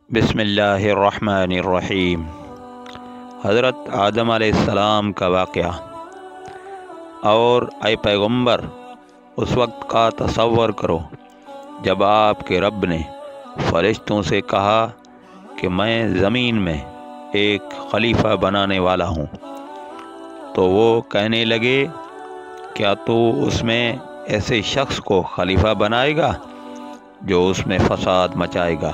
بسم اللہ الرحمن الرحیم۔ حضرت آدم علیہ السلام کا واقعہ۔ اور اے پیغمبر، اس وقت کا تصور کرو جب آپ کے رب نے فرشتوں سے کہا کہ میں زمین میں ایک خلیفہ بنانے والا ہوں، تو وہ کہنے لگے کیا تو اس میں ایسے شخص کو خلیفہ بنائے گا جو اس میں فساد مچائے گا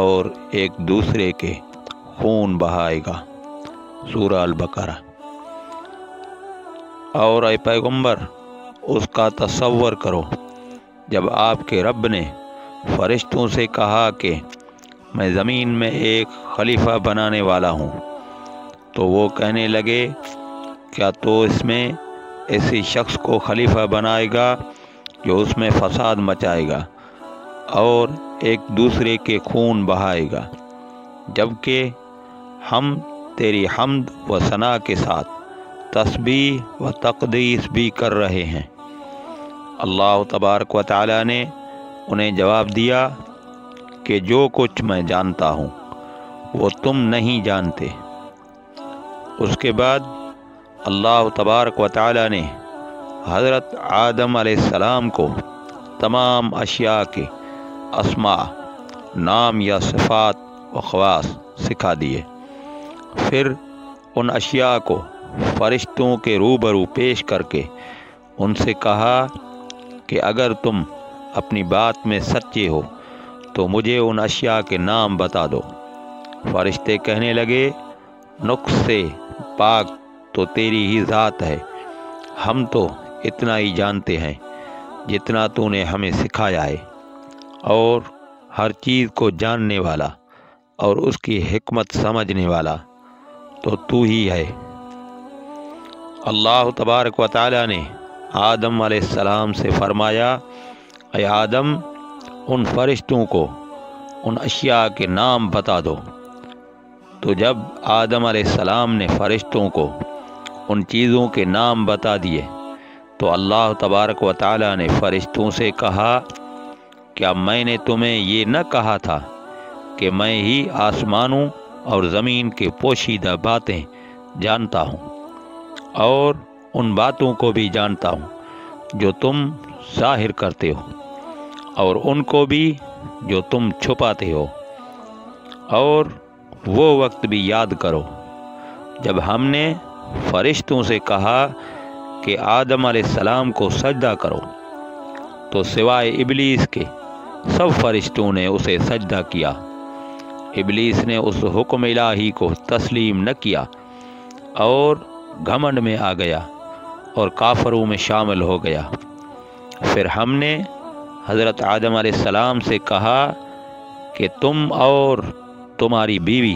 اور ایک دوسرے کے خون بہائے گا۔ سورہ البقرہ۔ اور اے پیغمبر، اس کا تصور کرو جب آپ کے رب نے فرشتوں سے کہا کہ میں زمین میں ایک خلیفہ بنانے والا ہوں، تو وہ کہنے لگے کیا تو اس میں ایسی شخص کو خلیفہ بنائے گا جو اس میں فساد مچائے گا اور ایک دوسرے کے خون بہائے گا، جبکہ ہم تیری حمد و ثنا کے ساتھ تسبیح و تقدیس بھی کر رہے ہیں۔ اللہ تبارک و تعالی نے انہیں جواب دیا کہ جو کچھ میں جانتا ہوں وہ تم نہیں جانتے۔ اس کے بعد اللہ تبارک و تعالی نے حضرت آدم علیہ السلام کو تمام اشیاء کے اسماء، نام یا صفات و خواص سکھا دیے۔ پھر ان اشیاء کو فرشتوں کے روبرو پیش کر کے ان سے کہا کہ اگر تم اپنی بات میں سچے ہو تو مجھے ان اشیاء کے نام بتا دو۔ فرشتے کہنے لگے نقص سے پاک تو تیری ہی ذات ہے، ہم تو اتنا ہی جانتے ہیں جتنا تو نے ہمیں سکھایا ہے، اور ہر چیز کو جاننے والا اور اس کی حکمت سمجھنے والا تو ہی ہے۔ اللہ تبارک و تعالی نے آدم علیہ السلام سے فرمایا اے آدم، ان فرشتوں کو ان اشیاء کے نام بتا دو۔ تو جب آدم علیہ السلام نے فرشتوں کو ان چیزوں کے نام بتا دیے تو اللہ تبارک و تعالی نے فرشتوں سے کہا کیا میں نے تمہیں یہ نہ کہا تھا کہ میں ہی آسمانوں اور زمین کے پوشیدہ باتیں جانتا ہوں اور ان باتوں کو بھی جانتا ہوں جو تم ظاہر کرتے ہو اور ان کو بھی جو تم چھپاتے ہو۔ اور وہ وقت بھی یاد کرو جب ہم نے فرشتوں سے کہا کہ آدم علیہ السلام کو سجدہ کرو، تو سوائے ابلیس کے سب فرشتوں نے اسے سجدہ کیا۔ ابلیس نے اس حکم الہی کو تسلیم نہ کیا اور گھمنڈ میں آ گیا اور کافروں میں شامل ہو گیا۔ پھر ہم نے حضرت آدم علیہ السلام سے کہا کہ تم اور تمہاری بیوی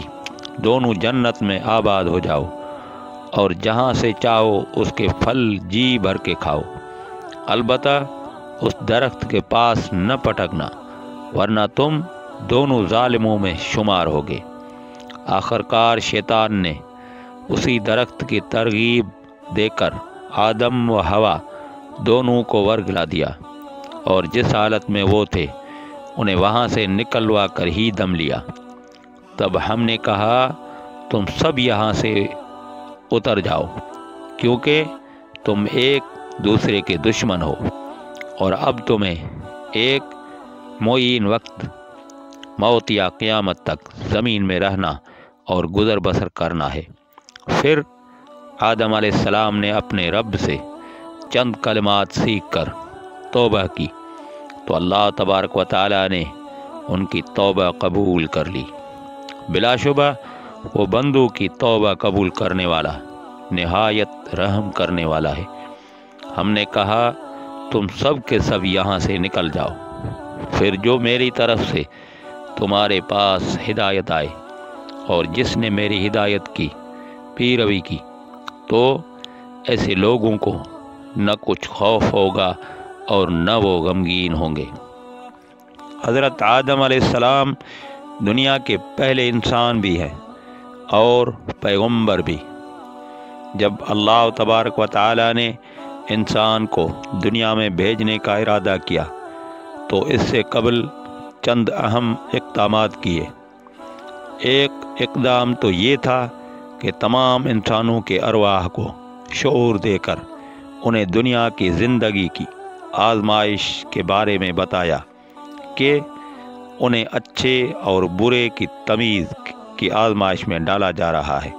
دونوں جنت میں آباد ہو جاؤ اور جہاں سے چاہو اس کے پھل جی بھر کے کھاؤ، البتہ اس درخت کے پاس نہ پٹکنا ورنہ تم دونوں ظالموں میں شمار ہوگے۔ آخرکار شیطان نے اسی درخت کی ترغیب دے کر آدم و حوا دونوں کو ورگلا دیا، اور جس حالت میں وہ تھے انہیں وہاں سے نکلوا کر ہی دم لیا۔ تب ہم نے کہا تم سب یہاں سے اتر جاؤ، کیونکہ تم ایک دوسرے کے دشمن ہو، اور اب تمہیں ایک معین وقت موت یا قیامت تک زمین میں رہنا اور گزر بسر کرنا ہے۔ پھر آدم علیہ السلام نے اپنے رب سے چند کلمات سیکھ کر توبہ کی، تو اللہ تبارک و تعالی نے ان کی توبہ قبول کر لی۔ بلا شبہ وہ بندوں کی توبہ قبول کرنے والا، نہایت رحم کرنے والا ہے۔ ہم نے کہا تم سب کے سب یہاں سے نکل جاؤ، پھر جو میری طرف سے تمہارے پاس ہدایت آئے، اور جس نے میری ہدایت کی پیروی کی، تو ایسے لوگوں کو نہ کچھ خوف ہوگا اور نہ وہ غمگین ہوں گے۔ حضرت آدم علیہ السلام دنیا کے پہلے انسان بھی ہیں اور پیغمبر بھی۔ جب اللہ تبارک و تعالی نے انسان کو دنیا میں بھیجنے کا ارادہ کیا تو اس سے قبل چند اہم اقدامات کیے۔ ایک اقدام تو یہ تھا کہ تمام انسانوں کے ارواح کو شعور دے کر انہیں دنیا کی زندگی کی آزمائش کے بارے میں بتایا کہ انہیں اچھے اور برے کی تمیز کی آزمائش میں ڈالا جا رہا ہے،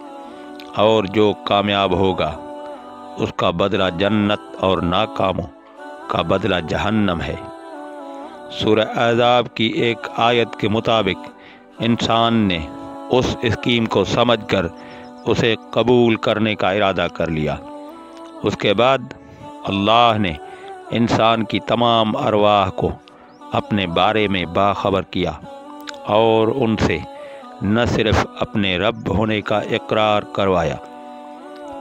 اور جو کامیاب ہوگا اس کا بدلہ جنت اور ناکاموں کا بدلہ جہنم ہے۔ سورہ احزاب کی ایک آیت کے مطابق انسان نے اس اسکیم کو سمجھ کر اسے قبول کرنے کا ارادہ کر لیا۔ اس کے بعد اللہ نے انسان کی تمام ارواح کو اپنے بارے میں باخبر کیا اور ان سے نہ صرف اپنے رب ہونے کا اقرار کروایا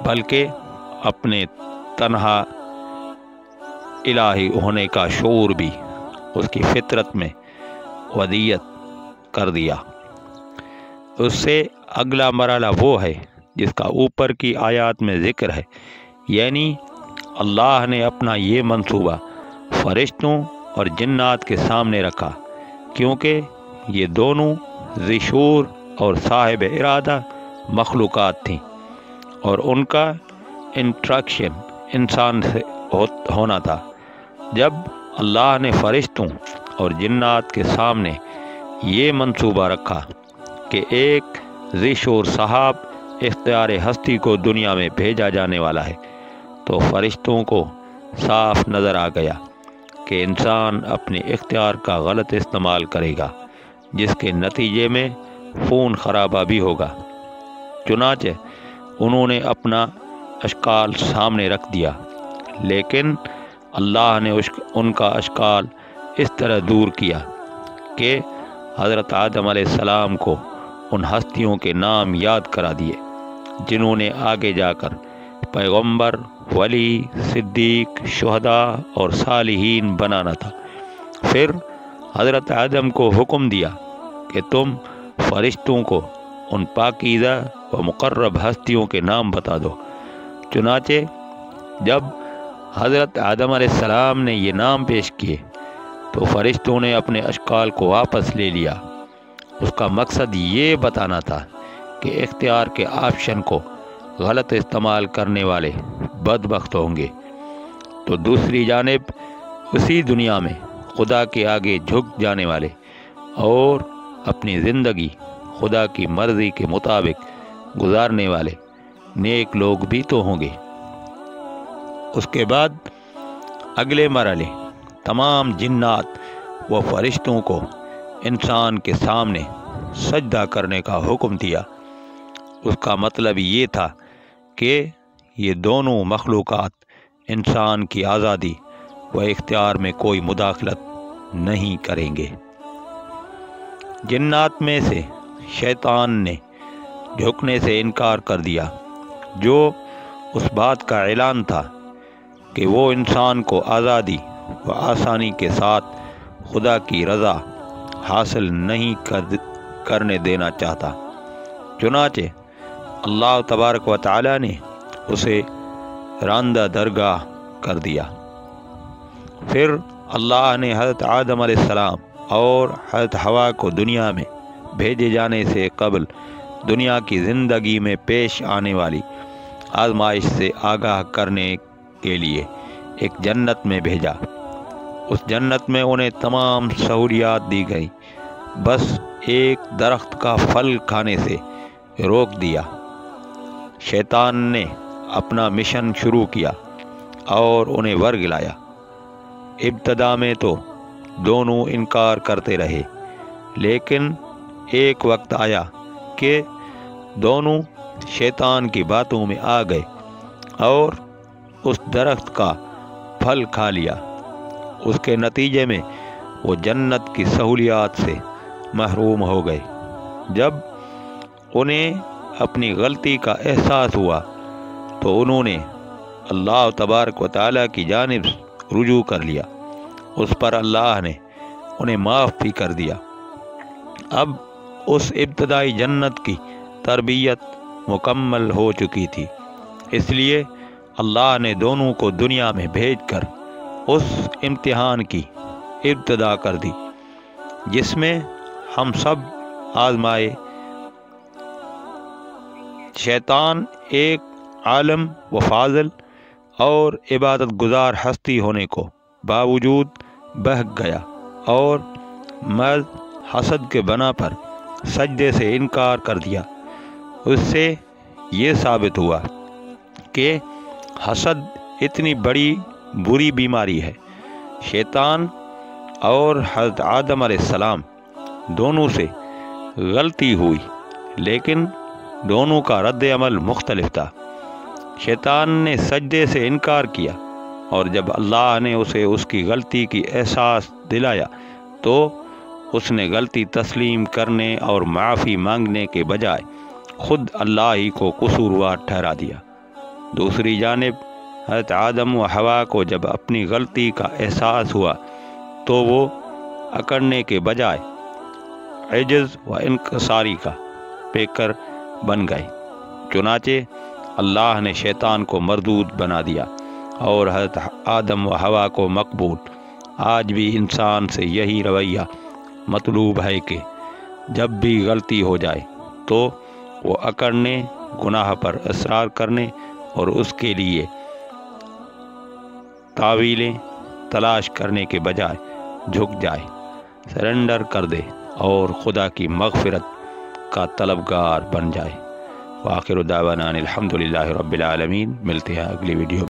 بلکہ اپنے تنہا الہی ہونے کا شعور بھی اس کی فطرت میں ودیت کر دیا۔ اس سے اگلا مرحلہ وہ ہے جس کا اوپر کی آیات میں ذکر ہے، یعنی اللہ نے اپنا یہ منصوبہ فرشتوں اور جنات کے سامنے رکھا، کیونکہ یہ دونوں ذی شعور اور صاحب ارادہ مخلوقات تھیں اور ان کا انٹریکشن انسان سے ہونا تھا۔ جب اللہ نے فرشتوں اور جنات کے سامنے یہ منصوبہ رکھا کہ ایک ذی شعور صاحب اختیار ہستی کو دنیا میں بھیجا جانے والا ہے، تو فرشتوں کو صاف نظر آ گیا کہ انسان اپنے اختیار کا غلط استعمال کرے گا، جس کے نتیجے میں خون خرابہ بھی ہوگا۔ چنانچہ انہوں نے اپنا اشکال سامنے رکھ دیا، لیکن اللہ نے ان کا اشکال اس طرح دور کیا کہ حضرت آدم علیہ السلام کو ان ہستیوں کے نام یاد کرا دیے جنہوں نے آگے جا کر پیغمبر، ولی، صدیق، شہداء اور صالحین بنانا تھا۔ پھر حضرت آدم کو حکم دیا کہ تم فرشتوں کو ان پاکیزہ و مقرب ہستیوں کے نام بتا دو۔ چنانچہ جب حضرت آدم علیہ السلام نے یہ نام پیش کیے تو فرشتوں نے اپنے اشکال کو واپس لے لیا۔ اس کا مقصد یہ بتانا تھا کہ اختیار کے آپشن کو غلط استعمال کرنے والے بدبخت ہوں گے۔ تو دوسری جانب اسی دنیا میں خدا کے آگے جھک جانے والے اور اپنی زندگی خدا کی مرضی کے مطابق گزارنے والے نیک لوگ بھی تو ہوں گے۔ اس کے بعد اگلے مرحلے تمام جنات و فرشتوں کو انسان کے سامنے سجدہ کرنے کا حکم دیا۔ اس کا مطلب یہ تھا کہ یہ دونوں مخلوقات انسان کی آزادی و اختیار میں کوئی مداخلت نہیں کریں گے۔ جنات میں سے شیطان نے جھکنے سے انکار کر دیا، جو اس بات کا اعلان تھا کہ وہ انسان کو آزادی و آسانی کے ساتھ خدا کی رضا حاصل نہیں کرنے دینا چاہتا۔ چنانچہ اللہ تبارک و تعالی نے اسے راندہ درگاہ کر دیا۔ پھر اللہ نے حضرت آدم علیہ السلام اور حضرت حوا کو دنیا میں بھیجے جانے سے قبل دنیا کی زندگی میں پیش آنے والی آزمائش سے آگاہ کرنے کے لیے ایک جنت میں بھیجا۔ اس جنت میں انہیں تمام سہولیات دی گئیں، بس ایک درخت کا پھل کھانے سے روک دیا۔ شیطان نے اپنا مشن شروع کیا اور انہیں ورگلایا۔ ابتدا میں تو دونوں انکار کرتے رہے، لیکن ایک وقت آیا کہ دونوں شیطان کی باتوں میں آ گئے اور اس درخت کا پھل کھا لیا۔ اس کے نتیجے میں وہ جنت کی سہولیات سے محروم ہو گئے۔ جب انہیں اپنی غلطی کا احساس ہوا تو انہوں نے اللہ تبارک و تعالیٰ کی جانب رجوع کر لیا۔ اس پر اللہ نے انہیں معاف بھی کر دیا۔ اب اس ابتدائی جنت کی تربیت مکمل ہو چکی تھی، اس لیے اللہ نے دونوں کو دنیا میں بھیج کر اس امتحان کی ابتدا کر دی جس میں ہم سب آزمائے شیطان ایک عالم و فاضل اور عبادت گزار ہستی ہونے کو باوجود بہک گیا اور محض حسد کے بنا پر سجدے سے انکار کر دیا۔ اس سے یہ ثابت ہوا کہ حسد اتنی بڑی بری بیماری ہے۔ شیطان اور حضرت آدم علیہ السلام دونوں سے غلطی ہوئی، لیکن دونوں کا رد عمل مختلف تھا۔ شیطان نے سجدے سے انکار کیا، اور جب اللہ نے اسے اس کی غلطی کی احساس دلایا تو اس نے غلطی تسلیم کرنے اور معافی مانگنے کے بجائے خود اللہ ہی کو قصوروار ٹھہرا دیا۔ دوسری جانب حضرت آدم و حوا کو جب اپنی غلطی کا احساس ہوا تو وہ اکڑنے کے بجائے عجز و انکساری کا پیکر بن گئے۔ چنانچہ اللہ نے شیطان کو مردود بنا دیا اور حضرت آدم و حوا کو مقبول۔ آج بھی انسان سے یہی رویہ مطلوب ہے کہ جب بھی غلطی ہو جائے تو وہ اکڑنے، گناہ پر اصرار کرنے اور اس کے لیے تاویلیں تلاش کرنے کے بجائے جھک جائے، سرنڈر کر دے اور خدا کی مغفرت کا طلبگار بن جائے۔ وآخر دعوانا الحمدللہ رب العالمین۔ ملتے ہیں اگلی ویڈیو